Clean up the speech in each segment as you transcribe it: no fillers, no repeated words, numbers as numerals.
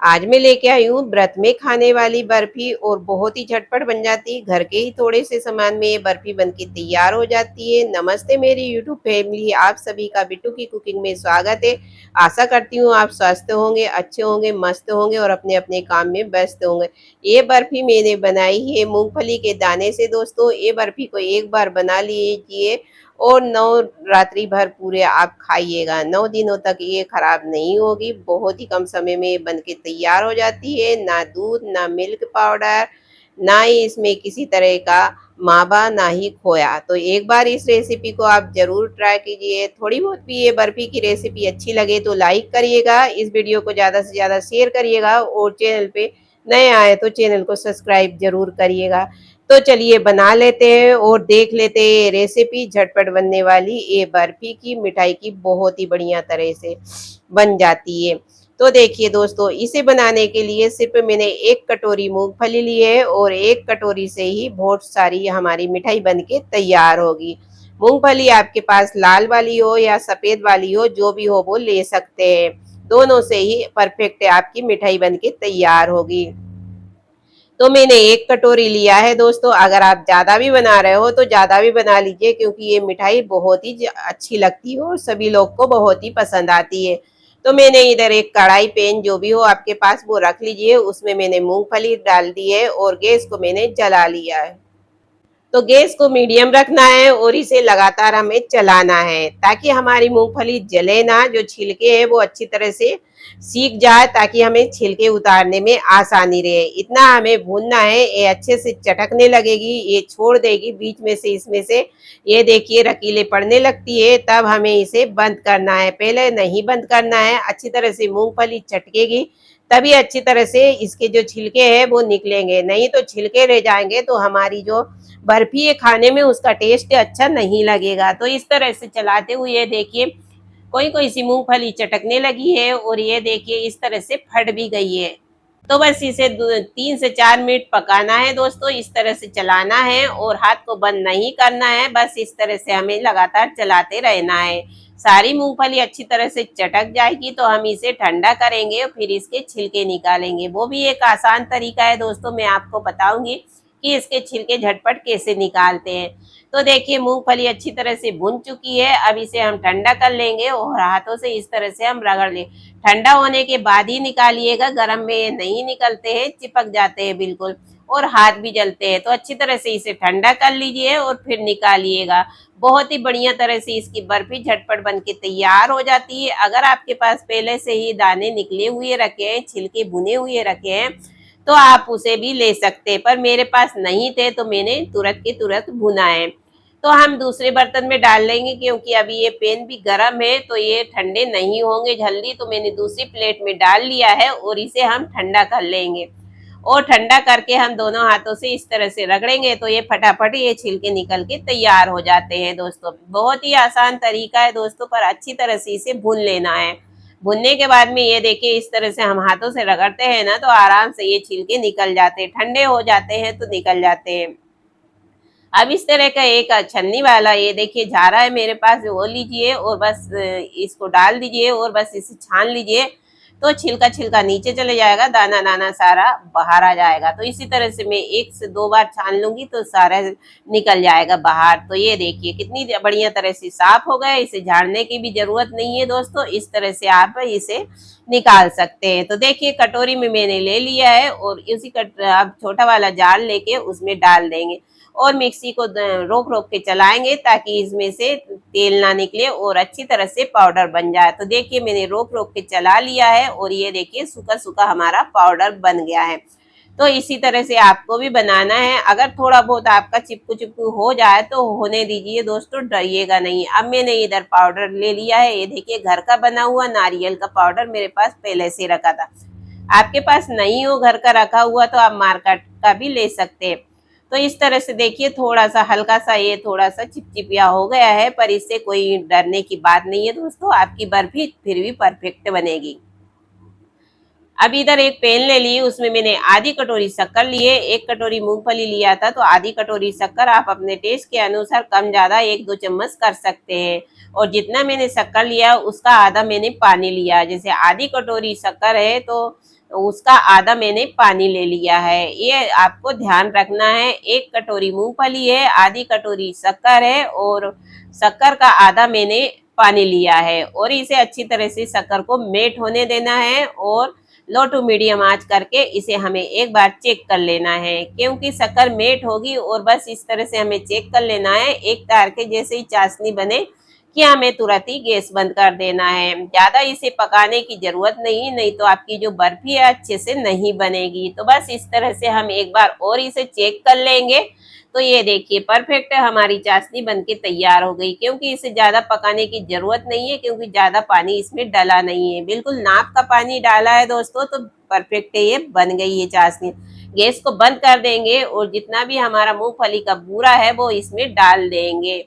आज मैं लेके आई हूँ व्रत में खाने वाली बर्फी और बहुत ही झटपट बन जाती है। घर के ही थोड़े से सामान में ये बर्फी बनके तैयार हो जाती है। नमस्ते मेरी यूट्यूब फैमिली, आप सभी का बिट्टू की कुकिंग में स्वागत है। आशा करती हूँ आप स्वस्थ होंगे, अच्छे होंगे, मस्त होंगे और अपने अपने काम में व्यस्त होंगे। ये बर्फी मैंने बनाई है मूंगफली के दाने से दोस्तों। ये बर्फी को एक बार बना लीजिए और 9 रात्रि भर पूरे आप खाइएगा। 9 दिनों तक ये खराब नहीं होगी। बहुत ही कम समय में ये बन के तैयार हो जाती है। ना दूध, ना मिल्क पाउडर, ना ही इसमें किसी तरह का मावा, ना ही खोया। तो एक बार इस रेसिपी को आप ज़रूर ट्राई कीजिए। थोड़ी बहुत भी ये बर्फी की रेसिपी अच्छी लगे तो लाइक करिएगा। इस वीडियो को ज़्यादा से ज़्यादा शेयर करिएगा और चैनल पे नए आए तो चैनल को सब्सक्राइब ज़रूर करिएगा। तो चलिए बना लेते हैं और देख लेते हैं ये रेसिपी झटपट बनने वाली ये बर्फी की मिठाई की बहुत ही बढ़िया तरह से बन जाती है। तो देखिए दोस्तों, इसे बनाने के लिए सिर्फ मैंने 1 कटोरी मूंगफली ली है और 1 कटोरी से ही बहुत सारी हमारी मिठाई बन के तैयार होगी। मूंगफली आपके पास लाल वाली हो या सफेद वाली हो, जो भी हो वो ले सकते हैं। दोनों से ही परफेक्ट आपकी मिठाई बन के तैयार होगी। तो मैंने 1 कटोरी लिया है दोस्तों। अगर आप ज़्यादा भी बना रहे हो तो ज़्यादा भी बना लीजिए, क्योंकि ये मिठाई बहुत ही अच्छी लगती है और सभी लोग को बहुत ही पसंद आती है। तो मैंने इधर एक कढ़ाई पैन जो भी हो आपके पास वो रख लीजिए। उसमें मैंने मूंगफली डाल दी है और गैस को मैंने जला लिया है। तो गैस को मीडियम रखना है और इसे लगातार हमें चलाना है ताकि हमारी मूंगफली जले ना। जो छिलके हैं वो अच्छी तरह से सीख जाए ताकि हमें छिलके उतारने में आसानी रहे। इतना हमें भूनना है, ये अच्छे से चटकने लगेगी, ये छोड़ देगी बीच में से, इसमें से ये देखिए रकीले पड़ने लगती है, तब हमें इसे बंद करना है। पहले नहीं बंद करना है, अच्छी तरह से मूंगफली चटकेगी तभी अच्छी तरह से इसके जो छिलके हैं वो निकलेंगे। नहीं तो छिलके रह जाएंगे तो हमारी जो बर्फी है खाने में उसका टेस्ट अच्छा नहीं लगेगा। तो इस तरह से चलाते हुए देखिए कोई कोई सी मूंगफली चटकने लगी है और ये देखिए इस तरह से फट भी गई है। तो बस इसे 3 से 4 मिनट पकाना है दोस्तों। इस तरह से चलाना है और हाथ को बंद नहीं करना है। बस इस तरह से हमें लगातार चलाते रहना है। सारी मूंगफली अच्छी तरह से चटक जाएगी तो हम इसे ठंडा करेंगे और फिर इसके छिलके निकालेंगे। वो भी एक आसान तरीका है दोस्तों, मैं आपको बताऊंगी कि इसके छिलके झटपट कैसे निकालते हैं। तो देखिए मूंगफली अच्छी तरह से भुन चुकी है। अब इसे हम ठंडा कर लेंगे और हाथों से इस तरह से हम रगड़ लें। ठंडा होने के बाद ही निकालिएगा, गर्म में नहीं निकलते हैं, चिपक जाते हैं बिल्कुल और हाथ भी जलते हैं। तो अच्छी तरह से इसे ठंडा कर लीजिए और फिर निकालिएगा। बहुत ही बढ़िया तरह से इसकी बर्फी झटपट बन के तैयार हो जाती है। अगर आपके पास पहले से ही दाने निकले हुए रखे हैं, छिलके भुने हुए रखे हैं, तो आप उसे भी ले सकते हैं, पर मेरे पास नहीं थे तो मैंने तुरंत के तुरंत भुना है। तो हम दूसरे बर्तन में डाल लेंगे क्योंकि अभी ये पैन भी गर्म है तो ये ठंडे नहीं होंगे जल्दी। तो मैंने दूसरी प्लेट में डाल लिया है और इसे हम ठंडा कर लेंगे। और ठंडा करके हम दोनों हाथों से इस तरह से रगड़ेंगे तो ये फटाफट ये छिलके निकल के तैयार हो जाते हैं दोस्तों। बहुत ही आसान तरीका है दोस्तों, पर अच्छी तरह से इसे भून लेना है। भुनने के बाद में ये देखिए इस तरह से हम हाथों से रगड़ते हैं ना तो आराम से ये छिलके निकल जाते हैं। ठंडे हो जाते हैं तो निकल जाते हैं। अब इस तरह का एक छन्नी वाला ये देखिए झारा है मेरे पास, वो लीजिए और बस इसको डाल दीजिए और बस इसे छान लीजिए। तो छिलका छिलका नीचे चले जाएगा, दाना दाना सारा बाहर आ जाएगा। तो इसी तरह से मैं 1 से 2 बार छान लूंगी तो सारा निकल जाएगा बाहर। तो ये देखिए कितनी बढ़िया तरह से साफ हो गया, इसे झाड़ने की भी जरूरत नहीं है दोस्तों। इस तरह से आप इसे निकाल सकते हैं। तो देखिए कटोरी में मैंने ले लिया है और इसी अब छोटा वाला जार लेके उसमें डाल देंगे और मिक्सी को रोक रोक के चलाएंगे ताकि इसमें से तेल ना निकले और अच्छी तरह से पाउडर बन जाए। तो देखिए मैंने रोक रोक के चला लिया है और ये देखिए सूखा सूखा हमारा पाउडर बन गया है। तो इसी तरह से आपको भी बनाना है। अगर थोड़ा बहुत आपका चिपकू चिपकू हो जाए तो होने दीजिए दोस्तों, डरिएगा नहीं। अब मैंने इधर पाउडर ले लिया है, ये देखिए घर का बना हुआ नारियल का पाउडर मेरे पास पहले से रखा था। आपके पास नहीं हो घर का रखा हुआ तो आप मार्केट का भी ले सकते हैं। तो इस तरह से देखिए थोड़ा सा हल्का सा ये थोड़ा सा चिपचिपिया हो गया है, पर इससे कोई डरने की बात नहीं है दोस्तों। आपकी बर्फी फिर भी परफेक्ट बनेगी। अब इधर एक पैन ले ली, उसमें मैंने आधी कटोरी शक्कर लिए। 1 कटोरी मूंगफली लिया था तो आधी कटोरी शक्कर आप अपने टेस्ट के अनुसार कम ज्यादा 1-2 चम्मच कर सकते हैं। और जितना मैंने शक्कर लिया उसका आधा मैंने पानी लिया। जैसे आधी कटोरी शक्कर है तो उसका आधा मैंने पानी ले लिया है। ये आपको ध्यान रखना है। 1 कटोरी मूंगफली है, आधी कटोरी शक्कर है और शक्कर का आधा मैंने पानी लिया है और इसे अच्छी तरह से शक्कर को मेल्ट होने देना है और लो टू मीडियम आंच करके इसे हमें एक बार चेक कर लेना है, क्योंकि शक्कर मेल्ट होगी और बस इस तरह से हमें चेक कर लेना है। एक तार के जैसे ही चाशनी बने कि हमें तुरंत ही गैस बंद कर देना है। ज्यादा इसे पकाने की जरूरत नहीं, नहीं तो आपकी जो बर्फी है अच्छे से नहीं बनेगी। तो बस इस तरह से हम एक बार और इसे चेक कर लेंगे। तो ये देखिए परफेक्ट हमारी चाशनी बनके तैयार हो गई, क्योंकि इसे ज्यादा पकाने की जरूरत नहीं है, क्योंकि ज्यादा पानी इसमें डाला नहीं है। बिल्कुल नाप का पानी डाला है दोस्तों, तो परफेक्ट ये बन गई है चाशनी। गैस को बंद कर देंगे और जितना भी हमारा मूंगफली का बूरा है वो इसमें डाल देंगे।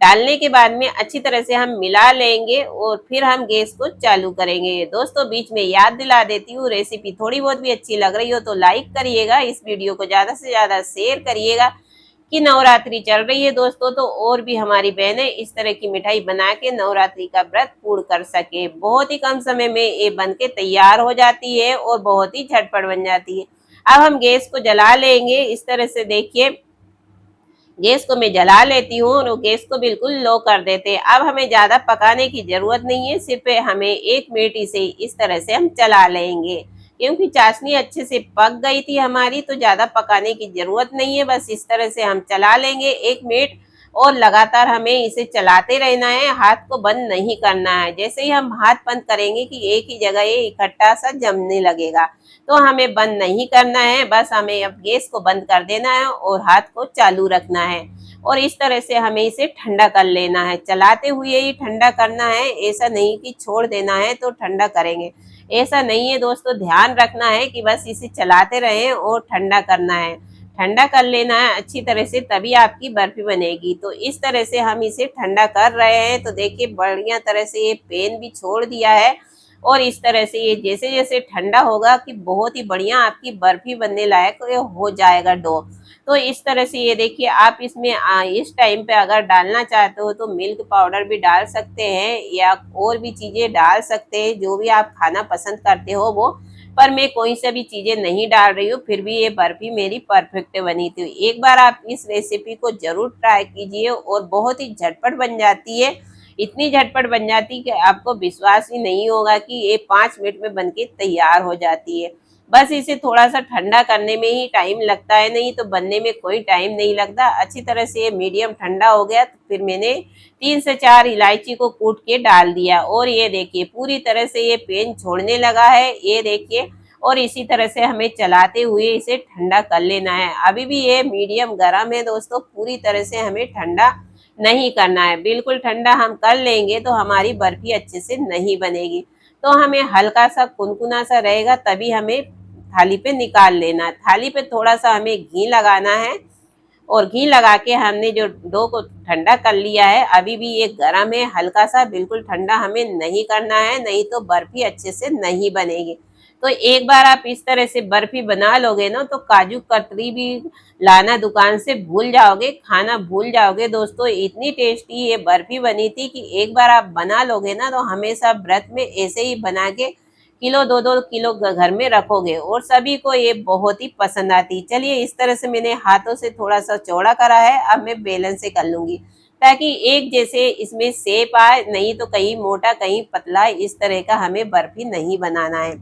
डालने के बाद में अच्छी तरह से हम मिला लेंगे और फिर हम गैस को चालू करेंगे। दोस्तों बीच में याद दिला देती हूँ, रेसिपी थोड़ी बहुत भी अच्छी लग रही हो तो लाइक करिएगा, इस वीडियो को ज्यादा से ज्यादा शेयर करिएगा कि नवरात्रि चल रही है दोस्तों, तो और भी हमारी बहनें इस तरह की मिठाई बना के नवरात्रि का व्रत पूर्ण कर सके। बहुत ही कम समय में ये बन के तैयार हो जाती है और बहुत ही झटपट बन जाती है। अब हम गैस को जला लेंगे। इस तरह से देखिए गैस को मैं जला लेती हूँ और गैस को बिल्कुल लो कर देते हैं। अब हमें ज्यादा पकाने की जरूरत नहीं है, सिर्फ हमें 1 मिनट इसे इस तरह से हम चला लेंगे, क्योंकि चाशनी अच्छे से पक गई थी हमारी, तो ज्यादा पकाने की जरूरत नहीं है। बस इस तरह से हम चला लेंगे 1 मिनट और लगातार हमें इसे चलाते रहना है, हाथ को बंद नहीं करना है। जैसे ही हम हाथ बंद करेंगे कि एक ही जगह ये इकट्ठा सा जमने लगेगा, तो हमें बंद नहीं करना है। बस हमें अब गैस को बंद कर देना है और हाथ को चालू रखना है और इस तरह से हमें इसे ठंडा कर लेना है। चलाते हुए ही ठंडा करना है, ऐसा नहीं कि छोड़ देना है तो ठंडा करेंगे, ऐसा नहीं है दोस्तों। ध्यान रखना है कि बस इसे चलाते रहें और ठंडा करना है, ठंडा कर लेना है अच्छी तरह से, तभी आपकी बर्फी बनेगी। तो इस तरह से हम इसे ठंडा कर रहे हैं। तो देखिए बढ़िया तरह से ये पेन भी छोड़ दिया है और इस तरह से ये जैसे जैसे ठंडा होगा कि बहुत ही बढ़िया आपकी बर्फी बनने लायक ये हो जाएगा डो। तो इस तरह से ये देखिए आप इसमें इस टाइम पे अगर डालना चाहते हो तो मिल्क पाउडर भी डाल सकते हैं या और भी चीज़ें डाल सकते हैं, जो भी आप खाना पसंद करते हो वो। पर मैं कोई सा भी चीज़ें नहीं डाल रही हूँ, फिर भी ये बर्फी मेरी परफेक्ट बनी थी। एक बार आप इस रेसिपी को ज़रूर ट्राई कीजिए और बहुत ही झटपट बन जाती है। इतनी झटपट बन जाती कि आपको विश्वास ही नहीं होगा कि ये 5 मिनट में बनके तैयार हो जाती है। बस इसे थोड़ा सा ठंडा करने में ही टाइम लगता है, नहीं तो बनने में कोई टाइम नहीं लगता। अच्छी तरह से ये मीडियम ठंडा हो गया तो फिर मैंने 3 से 4 इलायची को कूट के डाल दिया और ये देखिए पूरी तरह से ये पेन छोड़ने लगा है, ये देखिए। और इसी तरह से हमें चलाते हुए इसे ठंडा कर लेना है। अभी भी ये मीडियम गर्म है दोस्तों, पूरी तरह से हमें ठंडा नहीं करना है। बिल्कुल ठंडा हम कर लेंगे तो हमारी बर्फी अच्छे से नहीं बनेगी। तो हमें हल्का सा कुनकुना सा रहेगा तभी हमें थाली पे निकाल लेना है। थाली पे थोड़ा सा हमें घी लगाना है और घी लगा के हमने जो डो को ठंडा कर लिया है, अभी भी ये गर्म है हल्का सा, बिल्कुल ठंडा हमें नहीं करना है, नहीं तो बर्फी अच्छे से नहीं बनेगी। तो एक बार आप इस तरह से बर्फी बना लोगे ना तो काजू कतरी भी लाना दुकान से भूल जाओगे, खाना भूल जाओगे दोस्तों। इतनी टेस्टी ये बर्फी बनी थी कि एक बार आप बना लोगे ना तो हमेशा व्रत में ऐसे ही बना के किलो 2-2 किलो घर में रखोगे और सभी को ये बहुत ही पसंद आती। चलिए इस तरह से मैंने हाथों से थोड़ा सा चौड़ा करा है, अब मैं बेलन से कर लूंगी ताकि एक जैसे इसमें शेप आए, नहीं तो कहीं मोटा कहीं पतला, इस तरह का हमें बर्फी नहीं बनाना है।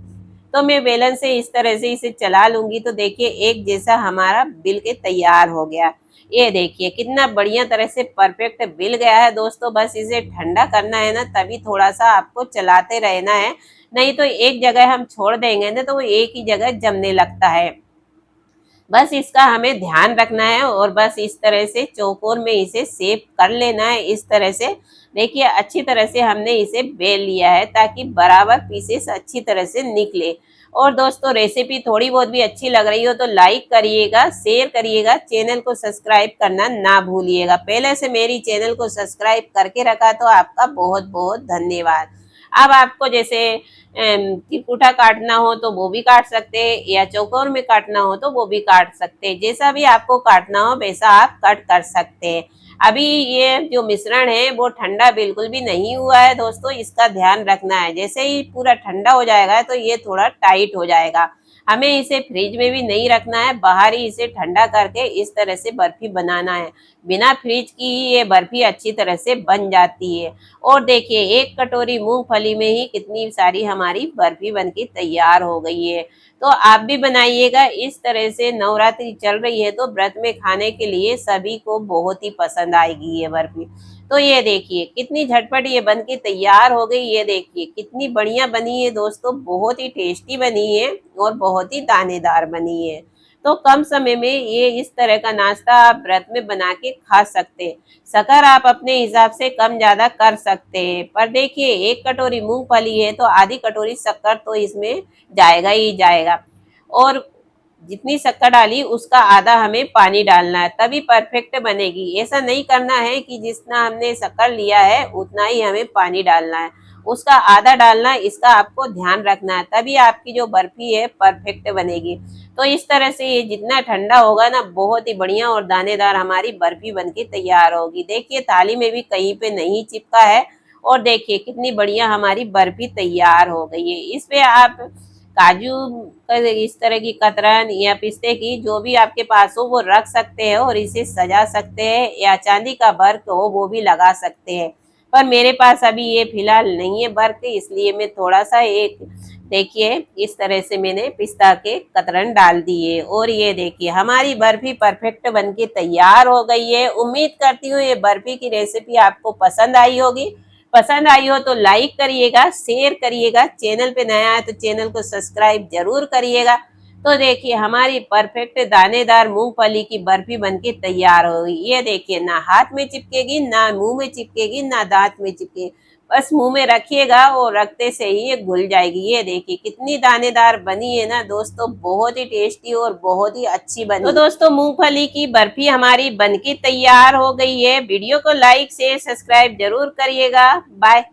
तो मैं बेलन से इस तरह से इसे चला लूंगी तो देखिए एक जैसा हमारा बिल के तैयार हो गया। ये देखिए कितना बढ़िया तरह से परफेक्ट बिल गया है दोस्तों। बस इसे ठंडा करना है ना, तभी थोड़ा सा आपको चलाते रहना है, नहीं तो एक जगह हम छोड़ देंगे ना तो वो एक ही जगह जमने लगता है। बस इसका हमें ध्यान रखना है और बस इस तरह से चौकोर में इसे सेव कर लेना है। इस तरह से देखिए अच्छी तरह से हमने इसे बेल लिया है ताकि बराबर पीसेस अच्छी तरह से निकले। और दोस्तों रेसिपी थोड़ी बहुत भी अच्छी लग रही हो तो लाइक करिएगा, शेयर करिएगा, चैनल को सब्सक्राइब करना ना भूलिएगा। पहले से मेरी चैनल को सब्सक्राइब करके रखा तो आपका बहुत बहुत धन्यवाद। अब आपको जैसे त्रिपुटा काटना हो तो वो भी काट सकते हैं या चौकोर में काटना हो तो वो भी काट सकते हैं, जैसा भी आपको काटना हो वैसा आप कट कर सकते हैं। अभी ये जो मिश्रण है वो ठंडा बिल्कुल भी नहीं हुआ है दोस्तों, इसका ध्यान रखना है। जैसे ही पूरा ठंडा हो जाएगा तो ये थोड़ा टाइट हो जाएगा। हमें इसे फ्रिज में भी नहीं रखना है, बाहर ही इसे ठंडा करके इस तरह से बर्फी बनाना है। बिना फ्रिज की ही ये बर्फी अच्छी तरह से बन जाती है। और देखिए, एक कटोरी मूंगफली में ही कितनी सारी हमारी बर्फी बनके तैयार हो गई है। तो आप भी बनाइएगा इस तरह से। नवरात्रि चल रही है तो व्रत में खाने के लिए सभी को बहुत ही पसंद आएगी ये बर्फी। तो ये देखिए कितनी झटपट ये बन के तैयार हो गई। ये देखिए कितनी बढ़िया बनी है दोस्तों, बहुत ही टेस्टी बनी है और बहुत ही दानेदार बनी है। तो कम समय में ये इस तरह का नाश्ता आप व्रत में बना के खा सकते हैं। शक्कर आप अपने हिसाब से कम ज्यादा कर सकते हैं, पर देखिए एक कटोरी मूंगफली है तो आधी कटोरी शक्कर तो इसमें जाएगा ही जाएगा। और जितनी शक्कर डाली उसका आधा हमें पानी डालना है, तभी परफेक्ट बनेगी। ऐसा नहीं करना है कि जितना हमने शक्कर लिया है उतना ही हमें पानी डालना है, उसका आधा डालना है। इसका आपको ध्यान रखना है, तभी आपकी जो बर्फी है परफेक्ट बनेगी। तो इस तरह से ये जितना ठंडा होगा ना, बहुत ही बढ़िया और दानेदार हमारी बर्फी बनके तैयार होगी। देखिए थाली में भी कहीं पे नहीं चिपका है। और देखिए कितनी बढ़िया हमारी बर्फी तैयार हो गई है। इस पे आप काजू इस तरह की कतरन या पिस्ते की जो भी आपके पास हो वो रख सकते हैं और इसे सजा सकते हैं, या चांदी का वर्क हो वो भी लगा सकते हैं। पर मेरे पास अभी ये फिलहाल नहीं है वर्क, इसलिए मैं थोड़ा सा एक देखिए इस तरह से मैंने पिस्ता के कतरन डाल दिए। और ये देखिए हमारी बर्फी परफेक्ट बनके तैयार हो गई है। उम्मीद करती हूँ ये बर्फी की रेसिपी आपको पसंद आई होगी। पसंद आई हो तो लाइक करिएगा, शेयर करिएगा, चैनल पे नया है तो चैनल को सब्सक्राइब जरूर करिएगा। तो देखिए हमारी परफेक्ट दानेदार मूंगफली की बर्फी बनके तैयार हो गई। ये देखिए ना हाथ में चिपकेगी, ना मुंह में चिपकेगी, ना दांत में चिपकेगी। बस मुंह में रखिएगा और रखते से ही ये घुल जाएगी। ये देखिए कितनी दानेदार बनी है ना दोस्तों, बहुत ही टेस्टी और बहुत ही अच्छी बनी। तो दोस्तों मूंगफली की बर्फी हमारी बनके तैयार हो गई है। वीडियो को लाइक शेयर सब्सक्राइब जरूर करिएगा। बाय।